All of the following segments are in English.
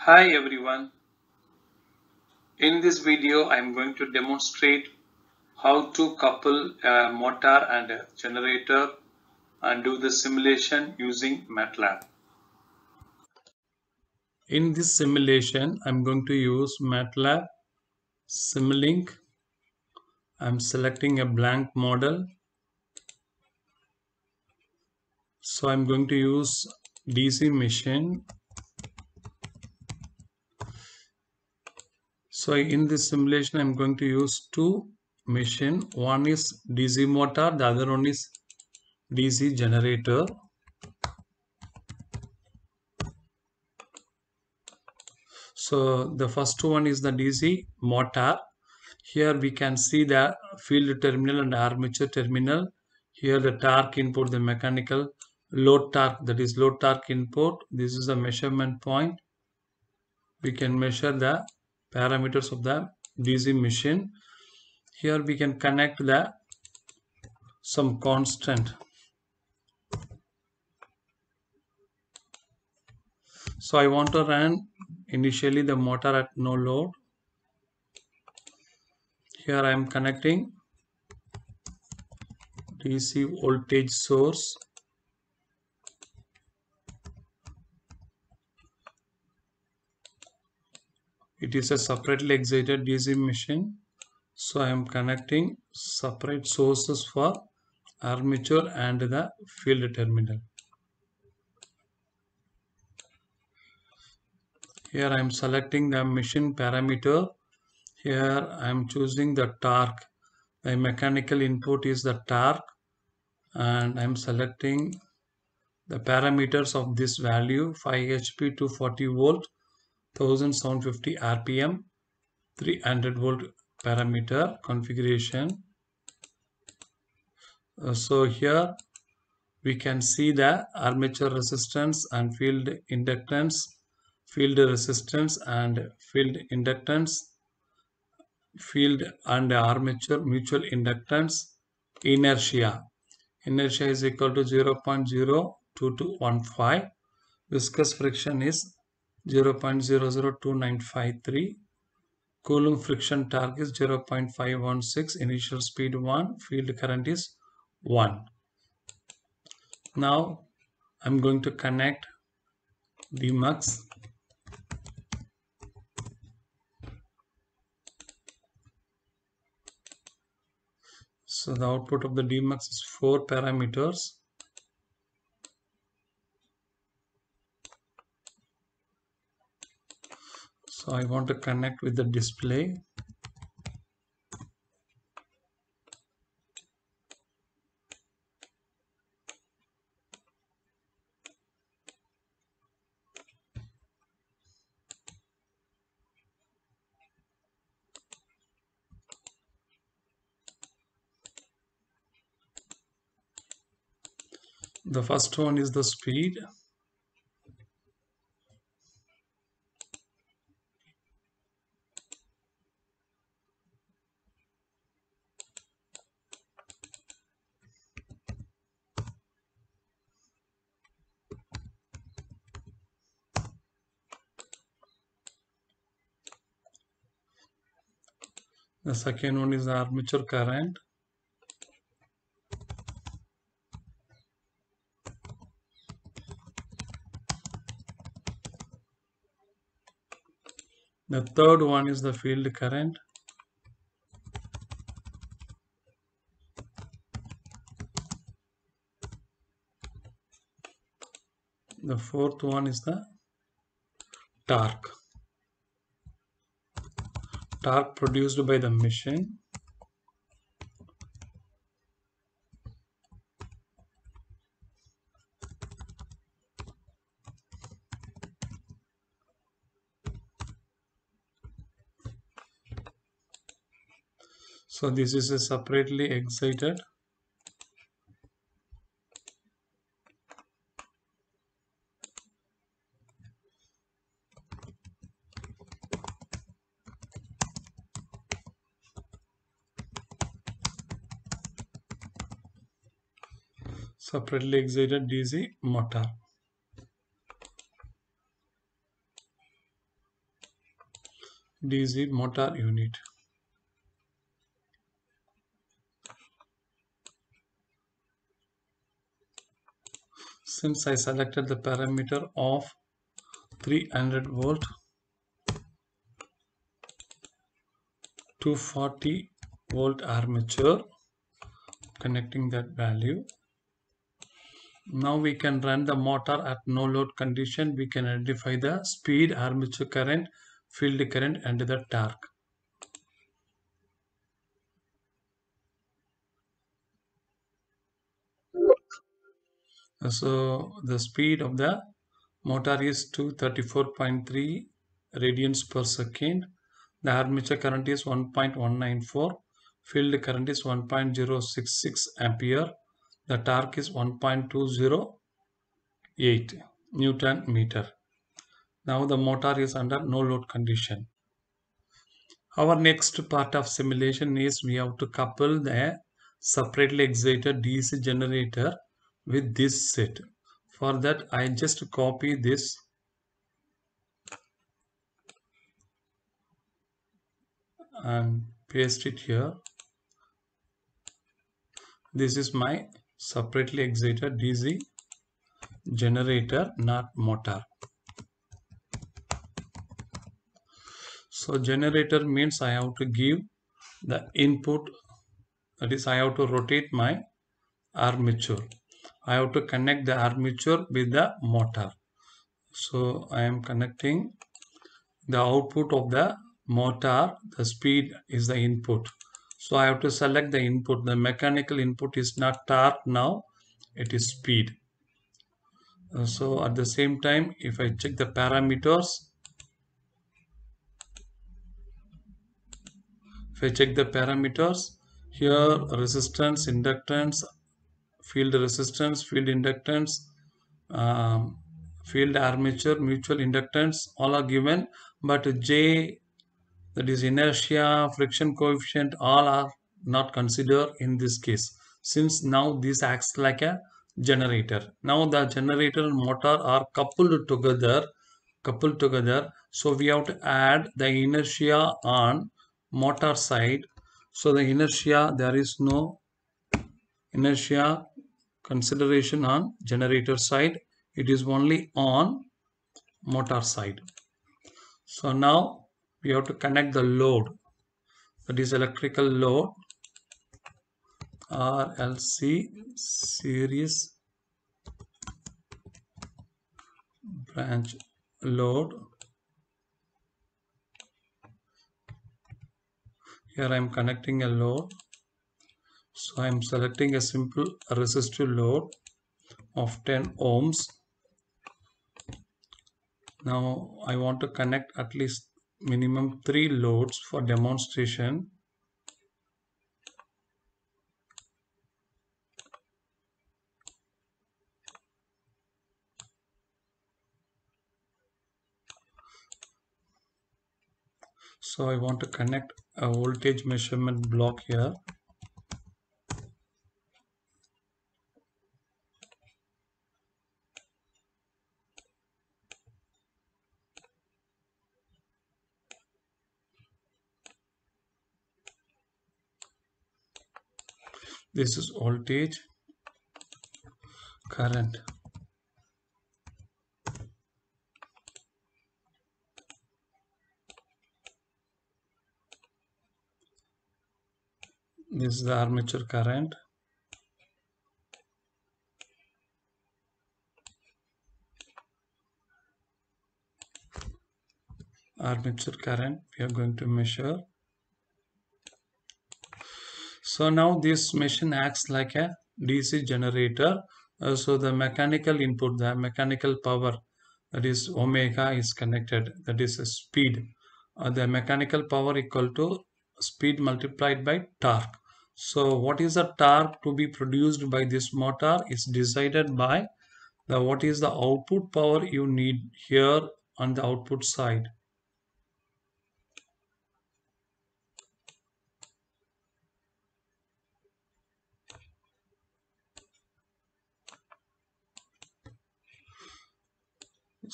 Hi everyone. In this video I am going to demonstrate how to couple a motor and a generator and do the simulation using MATLAB. In this simulation I am going to use MATLAB Simulink. I am selecting a blank model. So I am going to use DC machine. So in this simulation I am going to use two machine. One is DC motor, the other one is DC generator. So the first one is the DC motor. Here we can see the field terminal and armature terminal. Here the torque input, the mechanical load torque, that is load torque input. This is the measurement point. We can measure the parameters of the DC machine. Here we can connect the some constant. So I want to run initially the motor at no load. Here I am connecting DC voltage source. It is a separately excited DC machine. So I am connecting separate sources for armature and the field terminal. Here I am selecting the machine parameter. Here I am choosing the torque. The mechanical input is the torque, and I am selecting the parameters of this value: 5 HP, 240 volt, 1750 RPM, 300 volt parameter configuration. So here we can see the armature resistance and field inductance, field resistance and field inductance, field and armature mutual inductance, inertia. Inertia is equal to 0.02215. Viscous friction is 0.002953. Coulomb friction torque is 0.516. Initial speed 1. Field current is 1. Now I'm going to connect the mux. So the output of the Dmux is 4 parameters. So I want to connect with the display. The first one is the speed. The second one is the armature current. The third one is the field current. The fourth one is the torque. Torque produced by the machine. So this is a separately excited. Separately excited DC motor. DC motor unit. Since I selected the parameter of 300 volt, 240 volt armature, connecting that value. Now we can run the motor at no load condition. We can identify the speed, armature current, field current and the torque. So the speed of the motor is 234.3 radians per second. The armature current is 1.194. Field current is 1.066 ampere. The torque is 1.208 Newton meter. Now the motor is under no load condition. Our next part of simulation is we have to couple the separately excited DC generator with this set. For that I just copy this and paste it here. This is my separately excited DC generator, not motor. So generator means I have to give the input, that is I have to rotate my armature. I have to connect the armature with the motor. So I am connecting the output of the motor. The speed is the input. So I have to select the input. The mechanical input is not torque now, it is speed. So at the same time, if I check the parameters, here resistance, inductance, field resistance, field inductance, um, field armature, mutual inductance, all are given, but J, that is inertia, friction coefficient, all are not considered in this case, since now this acts like a generator. Now the generator and motor are coupled together, so we have to add the inertia on motor side. So the inertia, there is no inertia consideration on generator side, it is only on motor side. So now we have to connect the load, that is electrical load, RLC, series branch load. Here I am connecting a load. So I am selecting a simple resistive load of 10 ohms. Now I want to connect at least minimum 3 loads for demonstration. So I want to connect a voltage measurement block here. This is voltage, current. This is the armature current. Armature current we are going to measure. So now this machine acts like a DC generator. So the mechanical input, the mechanical power, that is omega, is connected, that is a speed. The mechanical power equal to speed multiplied by torque. So what is the torque to be produced by this motor is decided by the what is the output power you need here on the output side.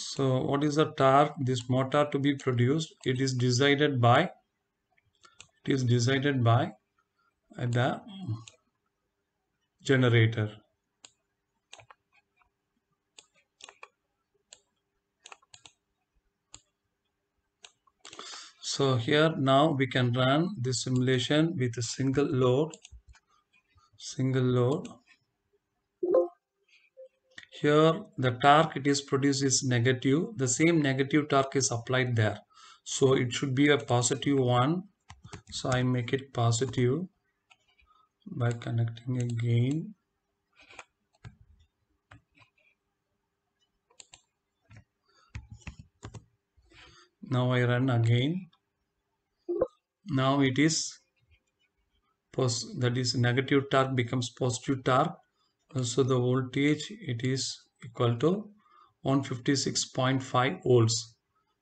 So what is the torque this motor to be produced? It is decided by the generator. So here now we can run this simulation with a single load. Here the torque it is produced is negative. The same negative torque is applied there. So it should be a positive one. So I make it positive by connecting again. Now I run again. Now it is that is negative torque becomes positive torque. So the voltage it is equal to 156.5 volts.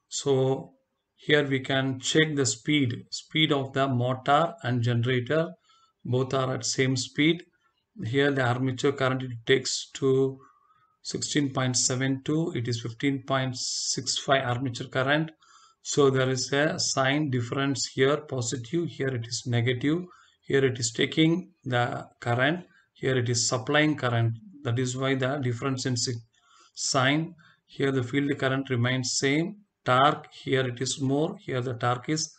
So here we can check the speed of the motor and generator, both are at same speed. Here the armature current it takes to 16.72, it is 15.65 armature current. So there is a sign difference here, positive, here it is negative, here it is taking the current, here it is supplying current. That is why the difference in sign. Here the field current remains same. Torque here it is more, here the torque is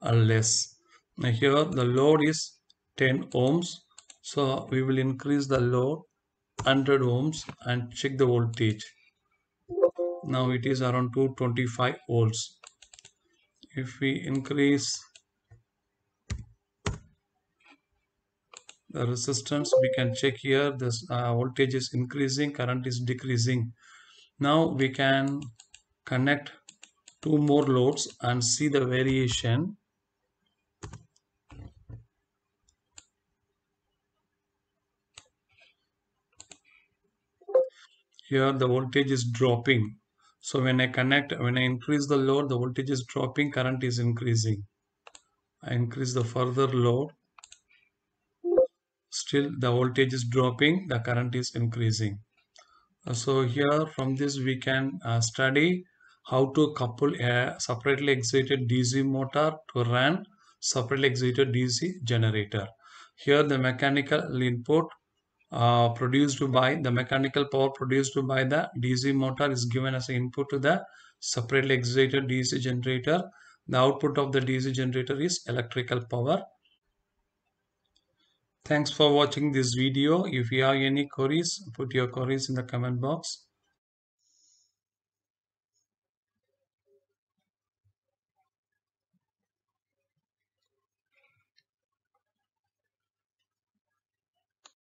less. Now here the load is 10 ohms. So we will increase the load 100 ohms and check the voltage. Now it is around 225 volts. If we increase the resistance, we can check here this voltage is increasing, current is decreasing. Now we can connect two more loads and see the variation. Here the voltage is dropping. So when I increase the load, the voltage is dropping, current is increasing. I increase the further load, still the voltage is dropping, the current is increasing. So here from this we can study how to couple a separately excited DC motor to run separately excited DC generator. Here the mechanical input the mechanical power produced by the DC motor is given as an input to the separately excited DC generator. The output of the DC generator is electrical power. Thanks for watching this video. If you have any queries, put your queries in the comment box.